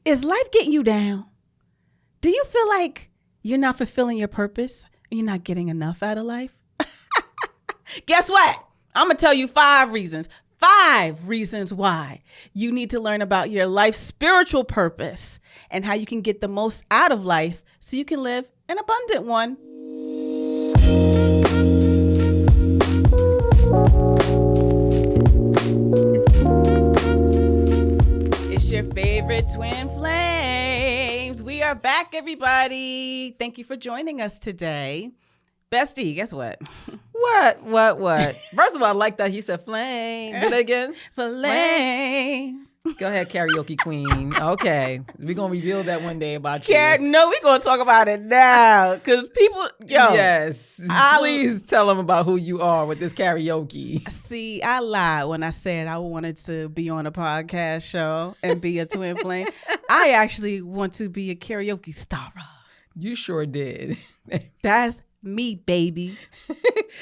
Is life getting you down? Do you feel like you're not fulfilling your purpose and you're not getting enough out of life? Guess what? I'm going to tell you 5 reasons. 5 reasons why you need to learn about your life's spiritual purpose and how you can get the most out of life so you can live an abundant one. It's your favorite twin flames. We are back, everybody. Thank you for joining us today. Bestie, guess what? What? First of all, I like that you said flame. Do that again. Flame. Go ahead, karaoke queen. Okay. We're going to reveal that one day about you. No, we're going to talk about it now. Because people, Yes. Please tell them about who you are with this karaoke. See, I lied when I said I wanted to be on a podcast show and be a twin flame. I actually want to be a karaoke star. You sure did. That's me, baby.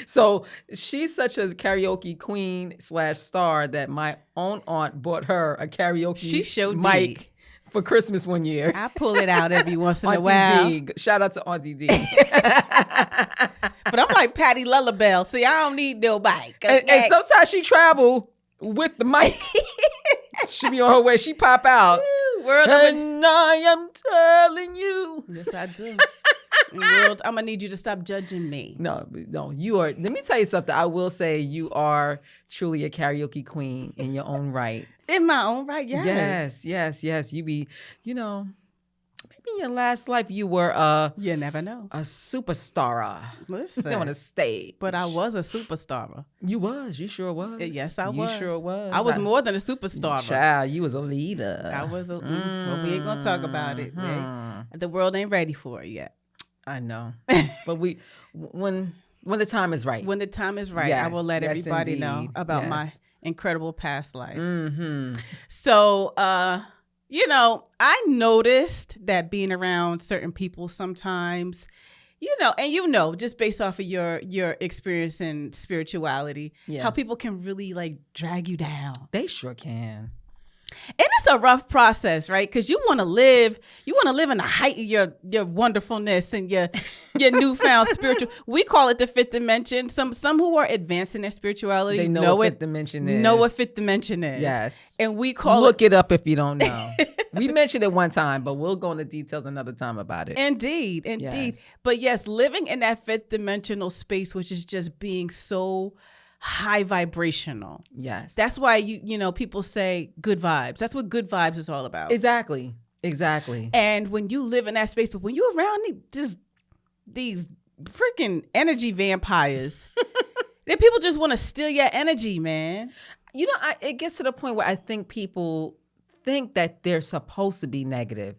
So she's such a karaoke queen / star that my own aunt bought her a karaoke mic for Christmas one year. I pull it out every once in a Auntie while. D. Shout out to Auntie D. But I'm like Patty Lullabelle. See, I don't need no mic. Okay? And sometimes she travel with the mic. She be on her way. She pop out. And I am telling you. Yes, I do. World, I'm gonna need you to stop judging me. No, you are. Let me tell you something. I will say you are truly a karaoke queen in your own right. In my own right, yes. Yes. You be, maybe in your last life you were you never know. A superstar. Listen, on a stage. But I was a superstar. You sure was. Yes, I was. You sure was. I was more than a superstar. Child, you was a leader. I was well, we ain't gonna talk about it. The world ain't ready for it yet. I know. But when the time is right. When the time is right, yes, I will let everybody indeed. know about my incredible past life. Mm-hmm. So, I noticed that being around certain people sometimes, just based off of your experience in spirituality, how people can really like drag you down. They sure can. And it's a rough process, right? Because you want to live in the height of your wonderfulness and your newfound spiritual. We call it the fifth dimension. Some who are advanced in their spirituality they know what fifth dimension is. Know what fifth dimension is. Yes. And we call Look it up if you don't know. We mentioned it one time, but we'll go into details another time about it. Indeed. Yes. But yes, living in that fifth dimensional space, which is just being so high vibrational. Yes. That's why people say good vibes. That's what good vibes is all about. Exactly. And when you live in that space, but when you're around these freaking energy vampires, then people just want to steal your energy, man. It gets to the point where I think people think that they're supposed to be negative.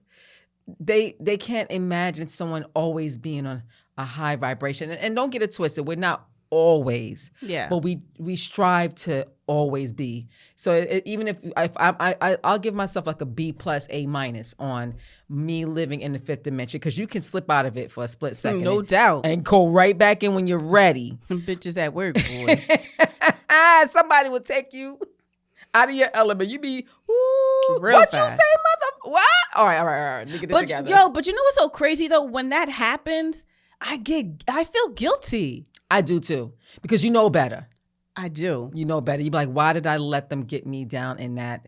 They can't imagine someone always being on a high vibration. And don't get it twisted. We're not always, but we strive to always be. So even if I'll give myself like a B+ A- on me living in the fifth dimension, because you can slip out of it for a split second, no doubt, and go right back in when you're ready. Them bitches at work, boy. Somebody will take you out of your element. You be real what fast. you say, mother? What? All right. Let me get this together. But you know what's so crazy though? When that happens, I feel guilty. I do too, because you know better. I do. You know better. You be like, why did I let them get me down in that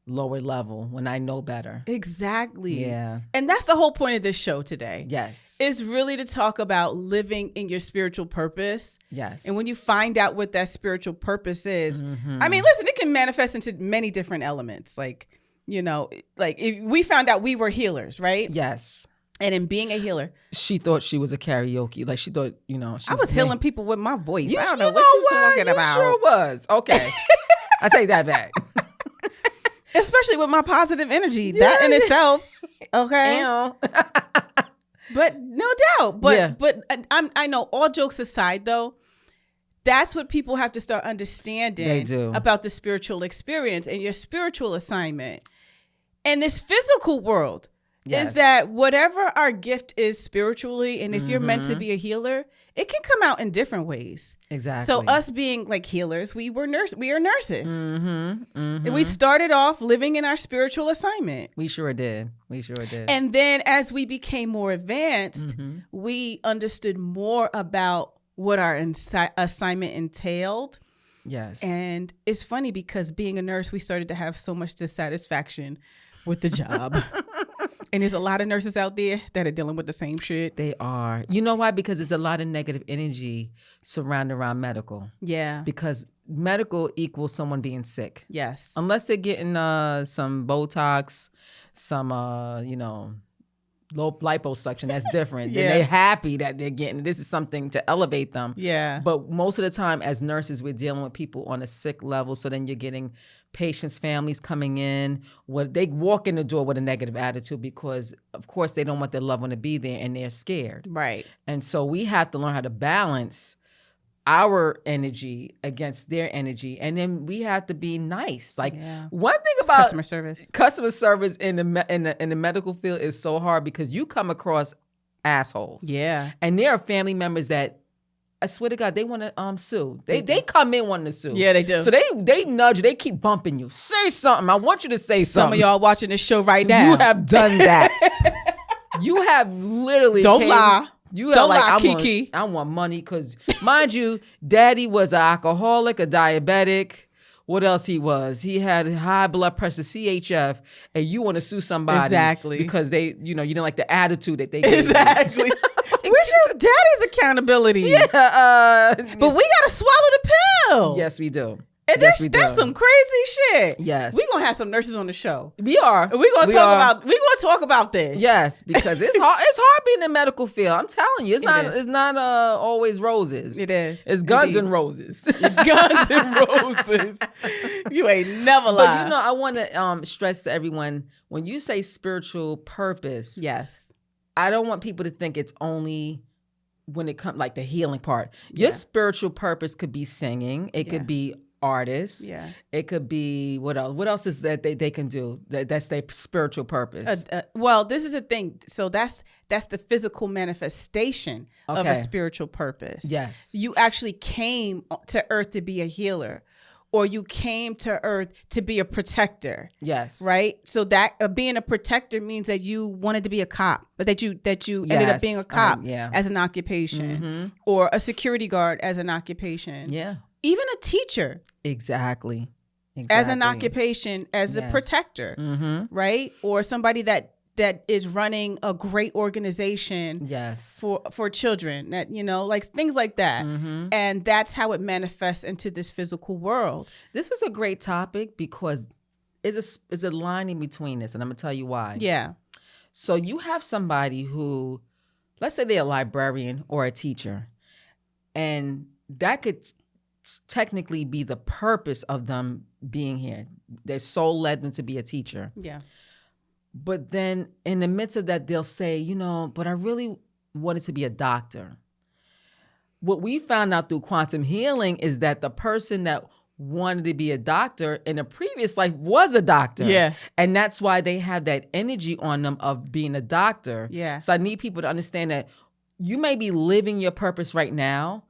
lower level when I know better? Exactly. Yeah. And that's the whole point of this show today. Yes. It's really to talk about living in your spiritual purpose. Yes. And when you find out what that spiritual purpose is, I mean, listen, it can manifest into many different elements. Like if we found out we were healers, right? Yes. And in being a healer, she thought she was a karaoke. Like she thought, I was healing people with my voice. I don't know what you're talking about. You sure was. Okay. I take that back. Especially with my positive energy. Yeah. That in itself. Okay. But no doubt. But I know, all jokes aside though, that's what people have to start understanding about the spiritual experience and your spiritual assignment. And this physical world. is that whatever our gift is spiritually, and if you're meant to be a healer, it can come out in different ways. Exactly. So us being like healers, we are nurses. And we started off living in our spiritual assignment. We sure did. And then as we became more advanced, we understood more about what our assignment entailed. Yes. And it's funny because being a nurse, we started to have so much dissatisfaction with the job. And there's a lot of nurses out there that are dealing with the same shit. They are. You know why? Because there's a lot of negative energy surrounding around medical. Yeah. Because medical equals someone being sick. Yes. Unless they're getting some Botox, some, low liposuction, that's different. Yeah. And they're happy that they're getting, this is something to elevate them. Yeah. But most of the time as nurses, we're dealing with people on a sick level. So then you're getting patients' families coming in. They walk in the door with a negative attitude because, of course, they don't want their loved one to be there and they're scared. Right. And so we have to learn how to balance our energy against their energy. And then we have to be nice. Like one thing about customer service in the medical field is so hard because you come across assholes. Yeah. And there are family members that, I swear to God, they want to sue. They come in wanting to sue. Yeah, they do. So they nudge you. They keep bumping you. Say something. I want you to say something. Some of y'all watching this show right now. You have done that. You have literally Don't lie. You don't like, lie, Kiki. I want money because, mind you, Daddy was an alcoholic, a diabetic. What else he was? He had high blood pressure, CHF, and you want to sue somebody because they, you didn't like the attitude that they gave you. Where's your daddy's accountability? Yeah, but we gotta swallow the pill. Yes, we do. And yes, that's some crazy shit. Yes, we're gonna have some nurses on the show. We are. We're gonna talk about this. Yes, because it's hard. It's hard being in the medical field. I'm telling you, it's not always roses. It is. It's guns and roses. Guns and roses. You ain't never lied. But I want to stress to everyone, when you say spiritual purpose, yes, I don't want people to think it's only when it comes like the healing part. Your spiritual purpose could be singing. It could be artists. Yeah. It could be what else? What else is that they can do? That's their spiritual purpose. Well, this is a thing. So that's the physical manifestation of a spiritual purpose. Yes. You actually came to earth to be a healer, or you came to earth to be a protector. Yes. Right? So that being a protector means that you wanted to be a cop, but that you ended up being a cop as an occupation, or a security guard as an occupation. Yeah. Even a teacher. Exactly. As an occupation, as a protector, right? Or somebody that is running a great organization for children, that, like things like that. And that's how it manifests into this physical world. This is a great topic because it's a line in between this, and I'm going to tell you why. Yeah. So you have somebody who, let's say they're a librarian or a teacher, and that could technically be the purpose of them being here. Their soul led them to be a teacher. Yeah. But then in the midst of that, they'll say, but I really wanted to be a doctor. What we found out through quantum healing is that the person that wanted to be a doctor in a previous life was a doctor. Yeah. And that's why they have that energy on them of being a doctor. Yeah. So I need people to understand that you may be living your purpose right now,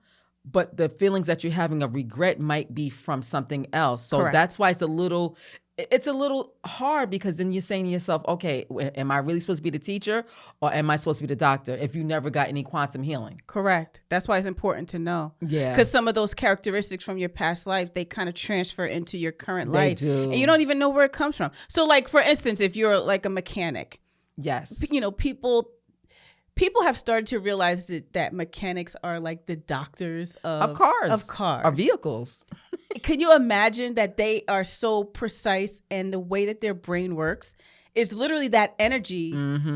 but the feelings that you're having of regret might be from something else. So that's why it's a little hard, because then you're saying to yourself, okay, am I really supposed to be the teacher, or am I supposed to be the doctor if you never got any quantum healing? Correct. That's why it's important to know. Yeah. Because some of those characteristics from your past life, they kind of transfer into your current life. They do. And you don't even know where it comes from. So like, for instance, if you're like a mechanic. Yes. People have started to realize that mechanics are like the doctors of cars. Of vehicles. Can you imagine that they are so precise, and the way that their brain works is literally that energy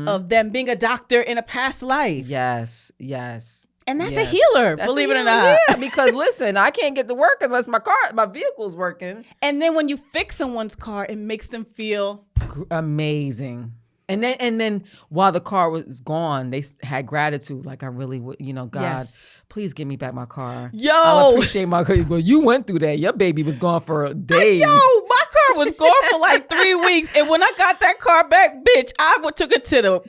of them being a doctor in a past life? Yes, yes. And that's a healer, believe it or not. Yeah, because listen, I can't get to work unless my vehicle's working. And then when you fix someone's car, it makes them feel amazing. And then while the car was gone, they had gratitude. Like, I really would, God, please give me back my car. Yo, I appreciate my car. Well, you went through that. Your baby was gone for days. My car was gone for like 3 weeks, and when I got that car back, bitch, took it to the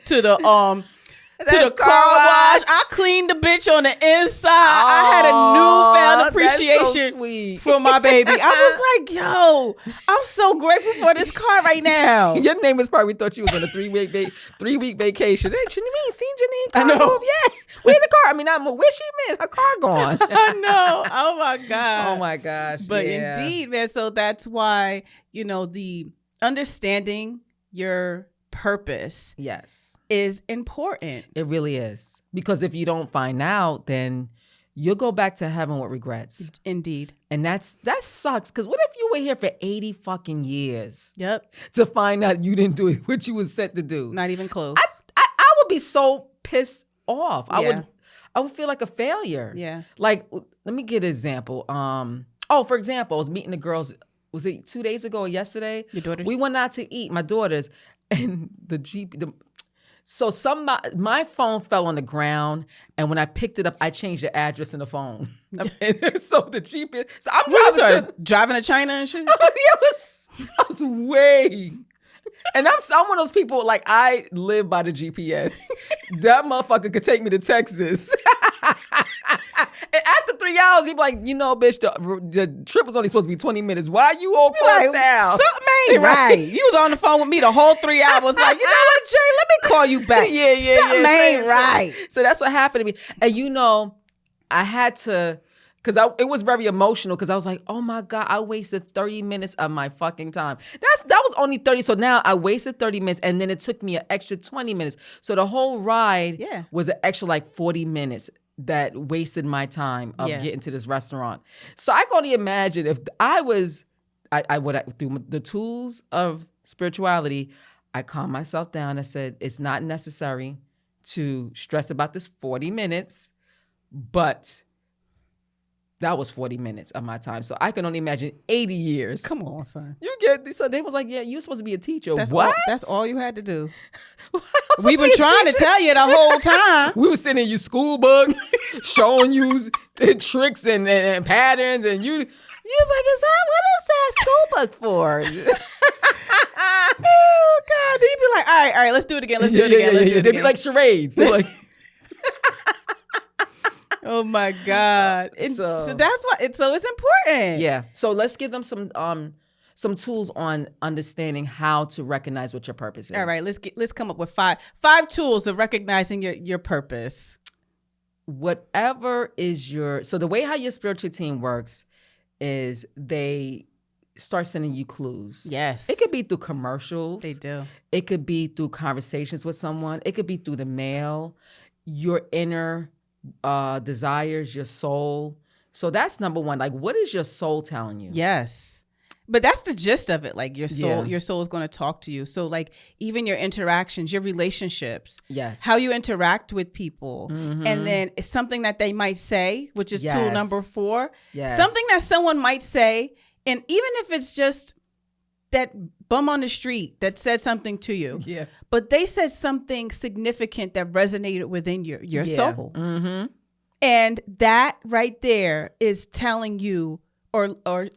car wash. I cleaned the bitch on the inside. I had a newfound appreciation for my baby. I was like, yo, I'm so grateful for this car right now. Your neighbors probably thought you was on a 3-week vacation. Hey, Janine, seen Janine? I know. Move? Yeah. Where's the car? I mean, where's she been? Her car gone. I know. Oh my God. Oh my gosh. But indeed, man. So that's why, the understanding your purpose is important. It really is. Because if you don't find out, then you'll go back to heaven with regrets. Indeed. And that sucks. Because what if you were here for 80 fucking years? Yep. To find out you didn't do what you was set to do. Not even close. I would be so pissed off. Yeah. I would feel like a failure. Yeah. Like, let me give an example. For example, I was meeting the girls, was it 2 days ago or yesterday? Your daughters? We went out to eat, my daughters, and my phone fell on the ground, and when I picked it up, I changed the address in the phone. So the GPS. So I'm driving to China and shit. I was way. And I'm one of those people, like, I live by the GPS. That motherfucker could take me to Texas. And after 3 hours, he'd be like, bitch, the trip was only supposed to be 20 minutes. Why you all crossed down? Something ain't right. You was on the phone with me the whole 3 hours. Like, you know what, Jay? Let me call you back. Something ain't right. So that's what happened to me. And I had to, because it was very emotional, because I was like, oh my God, I wasted 30 minutes of my fucking time. That was only 30. So now I wasted 30 minutes, and then it took me an extra 20 minutes. So the whole ride was an extra like 40 minutes that wasted my time of getting to this restaurant. So I can only imagine if I was, through the tools of spirituality, I calmed myself down. I said, it's not necessary to stress about this 40 minutes, but that was 40 minutes of my time. So I can only imagine 80 years. Come on, son. So they was like, yeah, you're supposed to be a teacher. That's all you had to do. We've been trying to tell you the whole time. We were sending you school books, showing you tricks and patterns, and you was like, what is that school book for? Oh God. He'd be like, all right, let's do it again. Let's do it again. They'd be like charades. They're like, oh my God. So that's why so it's important. Yeah. So let's give them some tools on understanding how to recognize what your purpose is. All right, let's come up with five tools of recognizing your purpose. Whatever is so the way how your spiritual team works is they start sending you clues. Yes. It could be through commercials. They do. It could be through conversations with someone. It could be through the mail, your inner desires, your soul. So that's number one. Like, what is your soul telling you? Yes. But that's the gist of it. Like your soul is going to talk to you. So like even your interactions, your relationships, how you interact with people. Mm-hmm. And then it's something that they might say, which is tool number 4. Yes. Something that someone might say. And even if it's just that bum on the street that said something to you, but they said something significant that resonated within your soul. Mm-hmm. And that right there is telling you or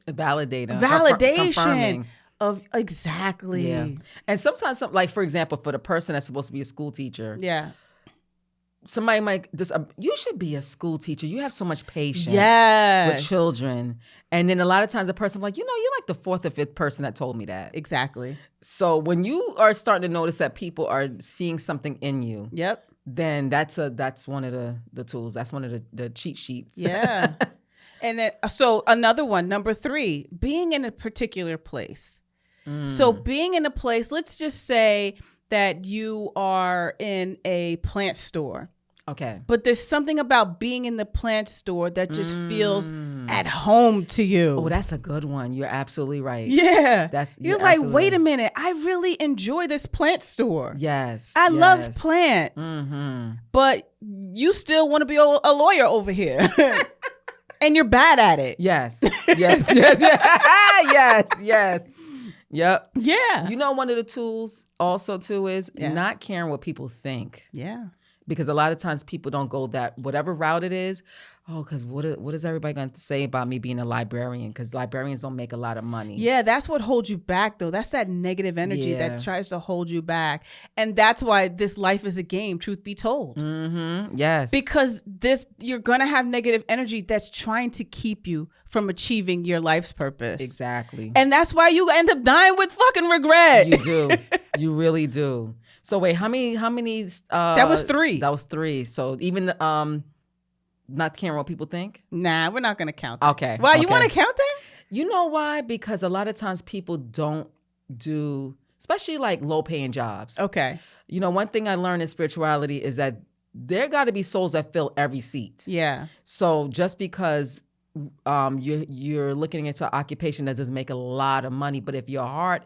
validation of exactly. Yeah. And sometimes, like, for example, for the person that's supposed to be a school teacher. Yeah. Somebody might just, you should be a school teacher. You have so much patience with children. And then a lot of times a person like, you're like the 4th or 5th person that told me that. Exactly. So when you are starting to notice that people are seeing something in you, then that's one of the tools. That's one of the cheat sheets. Yeah. And then, so another one, number 3, being in a particular place. So being in a place, let's just say that you are in a plant store. Okay. But there's something about being in the plant store that just feels at home to you. Oh, that's a good one. You're absolutely right. Yeah. You're like, wait a minute. I really enjoy this plant store. Yes. I love plants. Mm-hmm. But you still want to be a lawyer over here. And you're bad at it. Yes. Yes. Yep. Yeah. One of the tools also too is not caring what people think. Yeah. Because a lot of times people don't go that, whatever route it is. Oh, because what is everybody going to say about me being a librarian? Because librarians don't make a lot of money. Yeah, that's what holds you back, though. That's that negative energy that tries to hold you back. And that's why this life is a game, truth be told. Yes. Because you're going to have negative energy that's trying to keep you from achieving your life's purpose. Exactly. And that's why you end up dying with fucking regret. You do. You really do. So wait, how many that was 3. That was 3. So even not caring what people think? Nah, we're not going to count that. Okay. Well, you want to count that? You know why? Because a lot of times people don't do, especially like low paying jobs. Okay. You know, one thing I learned in spirituality is that there got to be souls that fill every seat. Yeah. So just because you're looking into an occupation that doesn't make a lot of money, but if your heart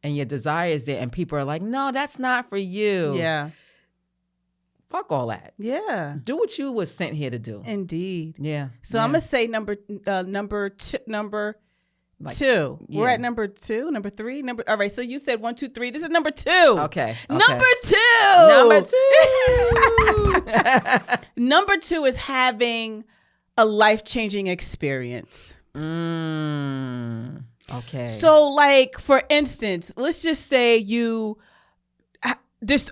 and your desire is there and people are like, no, that's not for you. Yeah. Fuck all that. Yeah. Do what you was sent here to do. Indeed. Yeah. So I'm gonna say number 2. We're at number 2, number 3, all right. So you said 1, 2, 3. This is number 2. Okay. Number 2. Number 2. Number 2 is having a life-changing experience. Okay. So, like, for instance, let's just say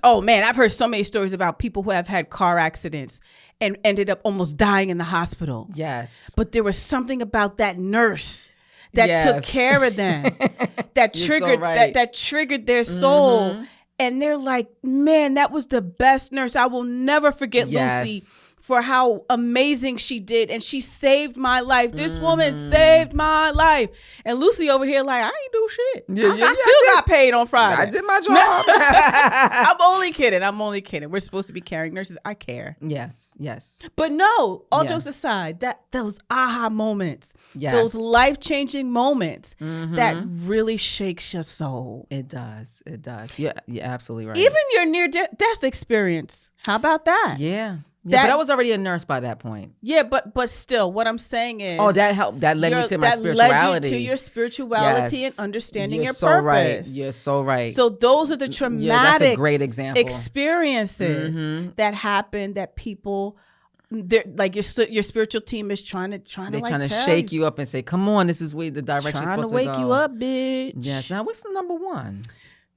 oh man, I've heard so many stories about people who have had car accidents and ended up almost dying in the hospital. Yes. But there was something about that nurse that took care of them, that triggered that triggered their soul. And they're like, man, that was the best nurse. I will never forget Lucy for how amazing she did. And she saved my life. This woman saved my life. And Lucy over here like, I ain't do shit. I still got paid on Friday. I did my job. I'm only kidding. We're supposed to be caring nurses. I care. Yes. But no, all jokes aside, those aha moments, those life-changing moments that really shakes your soul. It does. Yeah, you're absolutely right. Even your near-death experience. How about that? Yeah. Yeah, but I was already a nurse by that point. Yeah, but still, what I'm saying is, that helped. That led me to my spirituality. Led you to your spirituality and understanding your so purpose. Right. You're so right. So those are the traumatic, that's a great example. Experiences that happen that people, like your spiritual team is trying to shake you up and say, "Come on, this is where the direction is supposed to go." Trying to wake you up, bitch. Yes. Now, what's the number 1?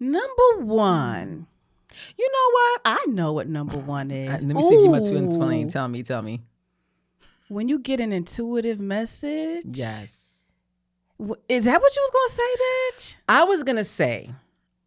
Number 1. You know what? I know what number 1 is. Let me see if you want to explain. Tell me. When you get an intuitive message. Yes. Is that what you was going to say, bitch? I was going to say,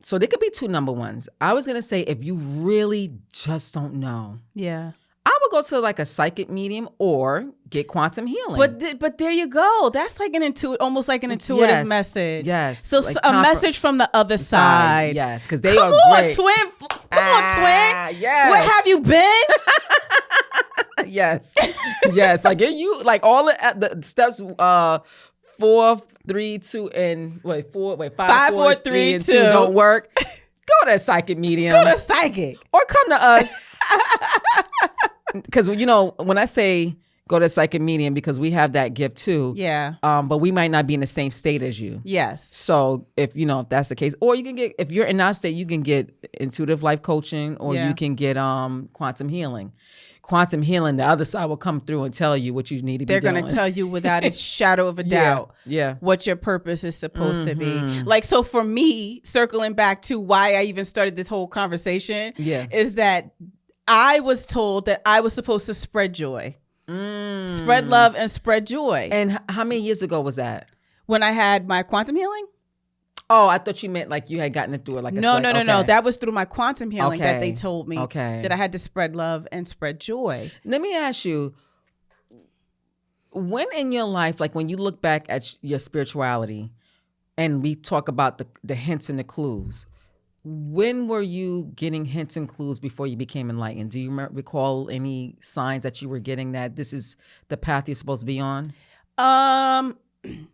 so there could be 2 number 1s. I was going to say, if you really just don't know. Yeah. I would go to like a psychic medium or get quantum healing. But there you go. That's like almost like an intuitive message. Yes. So like a message from the other side. Yes, because they are great. Come on, twin. Yes. Where have you been? Yes. Like you like all the steps 4, 3, 2, and 5, 4, 3, and 2 don't work. Go to a psychic medium. Go to psychic. Or come to us. Because, when I say go to a psychic medium, because we have that gift too. Yeah. But we might not be in the same state as you. Yes. So if that's the case, or you can get, if you're in our state, you can get intuitive life coaching, or you can get quantum healing. Quantum healing, the other side will come through and tell you what you need to be doing. They're going to tell you without a shadow of a doubt what your purpose is supposed to be. Like, so for me, circling back to why I even started this whole conversation is that I was told that I was supposed to spread joy, spread love and spread joy. And how many years ago was that? When I had my quantum healing? Oh, I thought you meant like you had gotten it through like No. That was through my quantum healing that they told me that I had to spread love and spread joy. Let me ask you, when in your life, like when you look back at your spirituality and we talk about the hints and the clues, when were you getting hints and clues before you became enlightened? Do you recall any signs that you were getting that this is the path you're supposed to be on?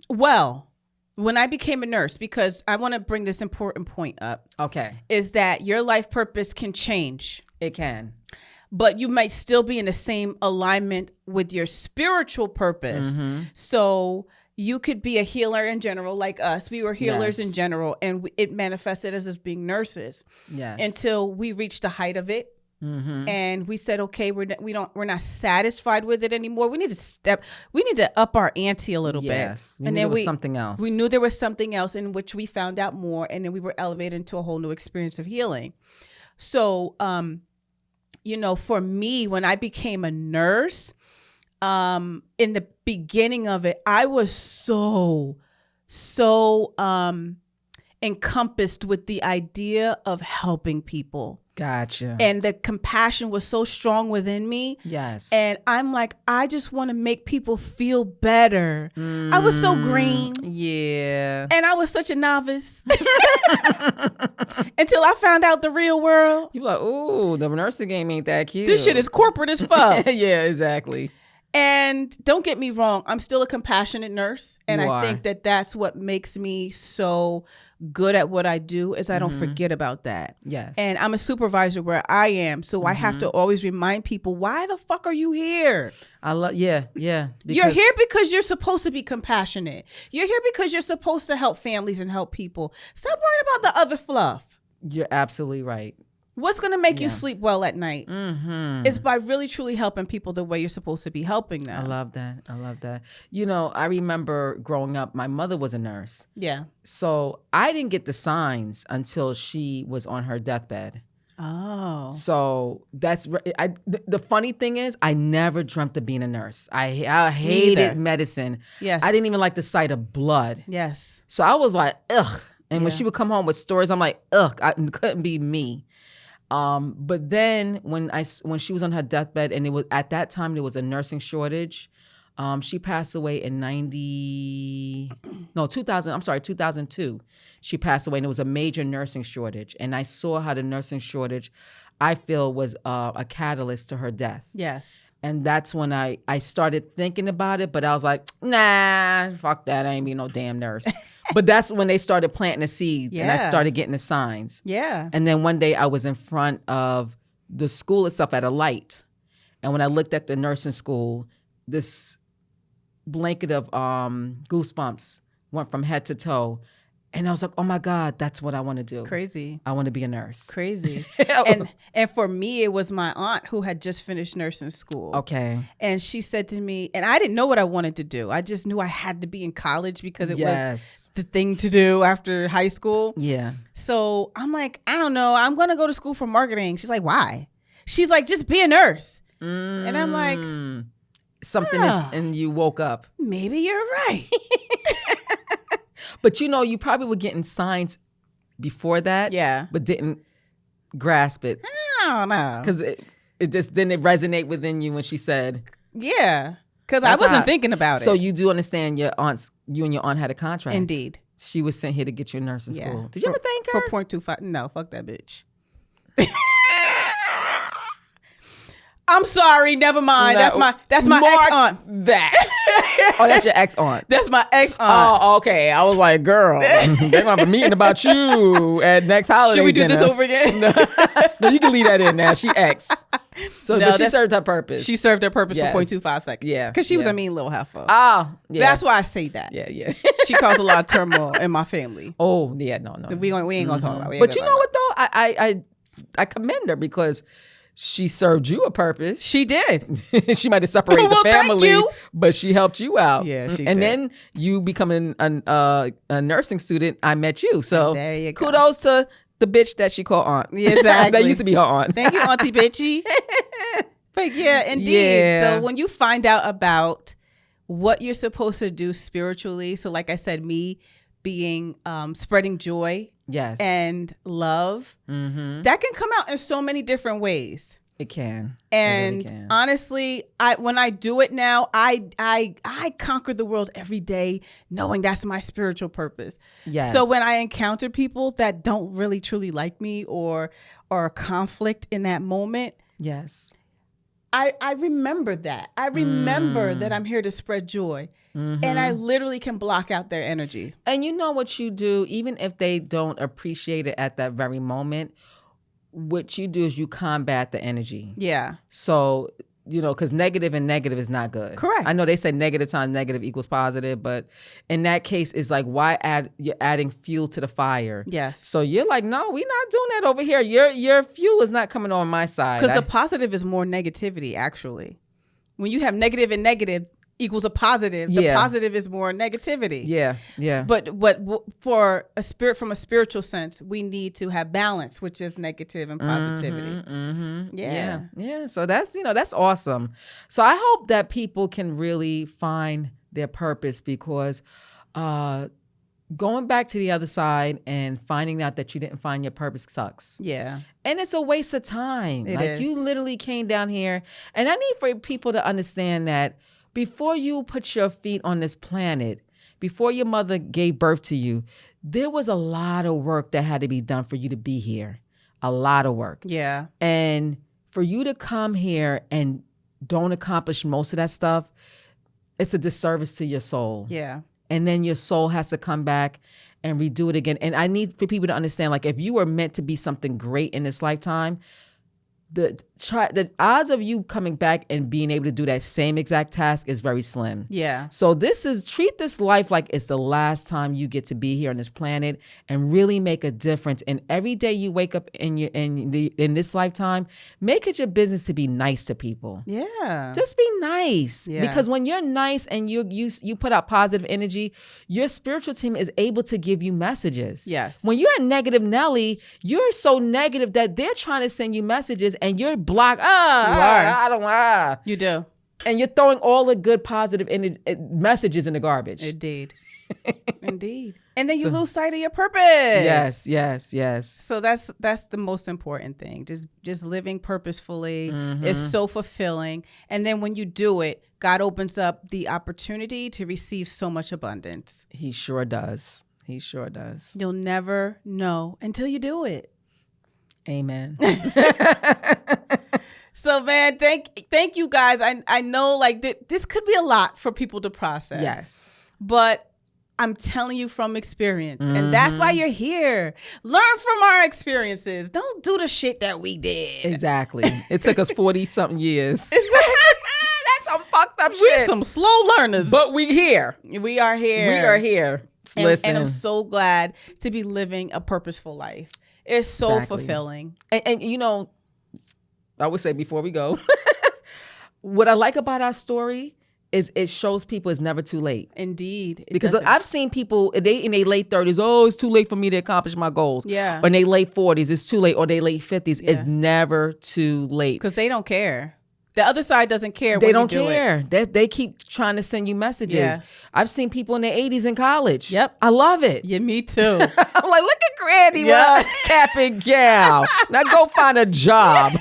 Well, when I became a nurse, because I want to bring this important point up. Okay. Is that your life purpose can change. It can. But you might still be in the same alignment with your spiritual purpose. So you could be a healer in general, like us. We were healers in general, and it manifested as us being nurses. Yes. Until we reached the height of it. And we said, okay, we're not satisfied with it anymore. We need to up our ante a little bit. And then there was something else. We knew there was something else in which we found out more, and then we were elevated into a whole new experience of healing. So, for me, when I became a nurse, in the beginning of it, I was so encompassed with the idea of helping people. Gotcha. And the compassion was so strong within me. Yes. And I'm like, I just want to make people feel better. I was so green. Yeah. And I was such a novice until I found out the real world. You're like, ooh, the nursing game ain't that cute. This shit is corporate as fuck. Yeah, exactly. And don't get me wrong, I'm still a compassionate nurse. And I think that that's what makes me so good at what I do is I don't forget about that. Yes. And I'm a supervisor where I am. So I have to always remind people, why the fuck are you here? Yeah. You're here because you're supposed to be compassionate. You're here because you're supposed to help families and help people. Stop worrying about the other fluff. You're absolutely right. What's going to make you sleep well at night is by really, truly helping people the way you're supposed to be helping them. I love that. I remember growing up, my mother was a nurse. Yeah. So I didn't get the signs until she was on her deathbed. Oh. So the funny thing is, I never dreamt of being a nurse. I hated medicine. Yes. I didn't even like the sight of blood. Yes. So I was like, ugh. And when she would come home with stories, I'm like, ugh, it couldn't be me. But then when she was on her deathbed, and it was at that time there was a nursing shortage. She passed away in 2002. She passed away, and it was a major nursing shortage. And I saw how the nursing shortage, I feel, was a catalyst to her death. Yes. And that's when I started thinking about it, but I was like, nah, fuck that. I ain't be no damn nurse. But that's when they started planting the seeds, and I started getting the signs. Yeah. And then one day I was in front of the school itself at a light. And when I looked at the nursing school, this blanket of goosebumps went from head to toe. And I was like, oh my God, that's what I want to do. Crazy. I want to be a nurse. Crazy. and for me, it was my aunt who had just finished nursing school. Okay. And she said to me, and I didn't know what I wanted to do. I just knew I had to be in college because it was the thing to do after high school. Yeah. So I'm like, I don't know. I'm going to go to school for marketing. She's like, why? She's like, just be a nurse. And I'm like, something is, and you woke up. Maybe you're right. But you probably were getting signs before that. Yeah. But didn't grasp it. I don't know. Because it just didn't resonate within you when she said. Yeah. Because I wasn't thinking about it. So you do understand you and your aunt had a contract. Indeed. She was sent here to get you in nursing school. Did you ever thank her? For 0.25. No, fuck that bitch. I'm sorry, never mind. No, that's my ex-aunt. That. Oh, that's your ex-aunt. That's my ex-aunt. Oh, okay. I was like, girl, they're going to have a meeting about you at next holiday Should we do dinner. this over again? No, you can leave that in now. She ex. So but she served her purpose. She served her purpose for 0.25 seconds. Yeah. Because she was a mean little heifer. Oh, yeah. That's why I say that. Yeah. She caused a lot of turmoil in my family. Oh, yeah, no. We ain't going to talk about it. But you know what, though? I commend her because she served you a purpose. She did. She might have separated the family, but she helped you out. Yeah, she and did. then you becoming a nursing student, I met you. So there you go. Kudos to the bitch that she called aunt. Exactly. That used to be her aunt. Thank you, Auntie Bitchy. But yeah, indeed. Yeah. So when you find out about what you're supposed to do spiritually, so like I said, me being spreading joy. Yes. And love, that can come out in so many different ways. It can. And it really can. Honestly, when I do it now, I conquer the world every day knowing that's my spiritual purpose. Yes. So when I encounter people that don't really truly like me or a conflict in that moment, yes, I remember that. I remember that I'm here to spread joy. And I literally can block out their energy. And you know what you do, even if they don't appreciate it at that very moment, what you do is you combat the energy. Yeah. So because negative and negative is not good. Correct. I know they say negative times negative equals positive, but in that case, it's like, you're adding fuel to the fire. Yes. So you're like, no, we're not doing that over here. Your fuel is not coming on my side. Because the positive is more negativity, actually. When you have negative and negative equals a positive, the positive is more negativity. Yeah, yeah. But from a spiritual sense, we need to have balance, which is negative and positivity. Yeah. So that's awesome. So I hope that people can really find their purpose, because going back to the other side and finding out that you didn't find your purpose sucks. Yeah. And it's a waste of time. It is. You literally came down here, and I need for people to understand that before you put your feet on this planet, before your mother gave birth to you, there was a lot of work that had to be done for you to be here. A lot of work. Yeah. And for you to come here and don't accomplish most of that stuff, it's a disservice to your soul. Yeah. And then your soul has to come back and redo it again. And I need for people to understand, like, if you were meant to be something great in this lifetime, the odds of you coming back and being able to do that same exact task is very slim. Yeah. So treat this life like it's the last time you get to be here on this planet, and really make a difference. And every day you wake up in this lifetime, make it your business to be nice to people. Yeah. Just be nice. Yeah. Because when you're nice and you put out positive energy, your spiritual team is able to give you messages. Yes. When you're a negative Nelly, you're so negative that they're trying to send you messages, and you're blocked. You do. And you're throwing all the good positive messages in the garbage. Indeed. Indeed. And then you lose sight of your purpose. Yes. So that's the most important thing. Just living purposefully is so fulfilling. And then when you do it, God opens up the opportunity to receive so much abundance. He sure does. You'll never know until you do it. Amen. So, man, thank you guys. I know, like, this could be a lot for people to process. Yes. But I'm telling you from experience. And that's why you're here. Learn from our experiences. Don't do the shit that we did. Exactly. It took us 40-something years. Exactly. That's some fucked up We're shit. some slow learners. But we here. We are here. We are here. Listen. And I'm so glad to be living a purposeful life. It's so fulfilling. And I would say before we go, what I like about our story is it shows people it's never too late. Indeed. Because I've seen people, in their late 30s, it's too late for me to accomplish my goals. Yeah. Or in their late 40s, it's too late. Or their late 50s, it's never too late. Because they don't care. The other side doesn't care. They don't care. They keep trying to send you messages. Yeah. I've seen people in their 80s in college. Yep. I love it. Yeah, me too. I'm like, look at Granny, cap and gown. Now go find a job.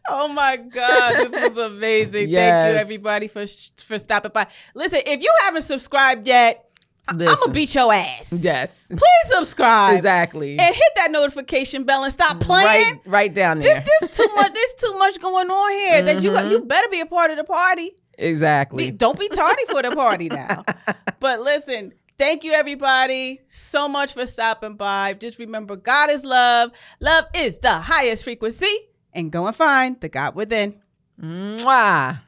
Oh my God, this was amazing. Yes. Thank you, everybody, for stopping by. Listen, if you haven't subscribed yet, I'm gonna beat your ass. Yes. Please subscribe. Exactly. And hit that notification bell and stop playing. Right down there. There's too much. There's too much going on here. That you better be a part of the party. Exactly. Don't be tardy for the party now. But listen, thank you, everybody, so much for stopping by. Just remember, God is love. Love is the highest frequency. And go and find the God within. Mwah.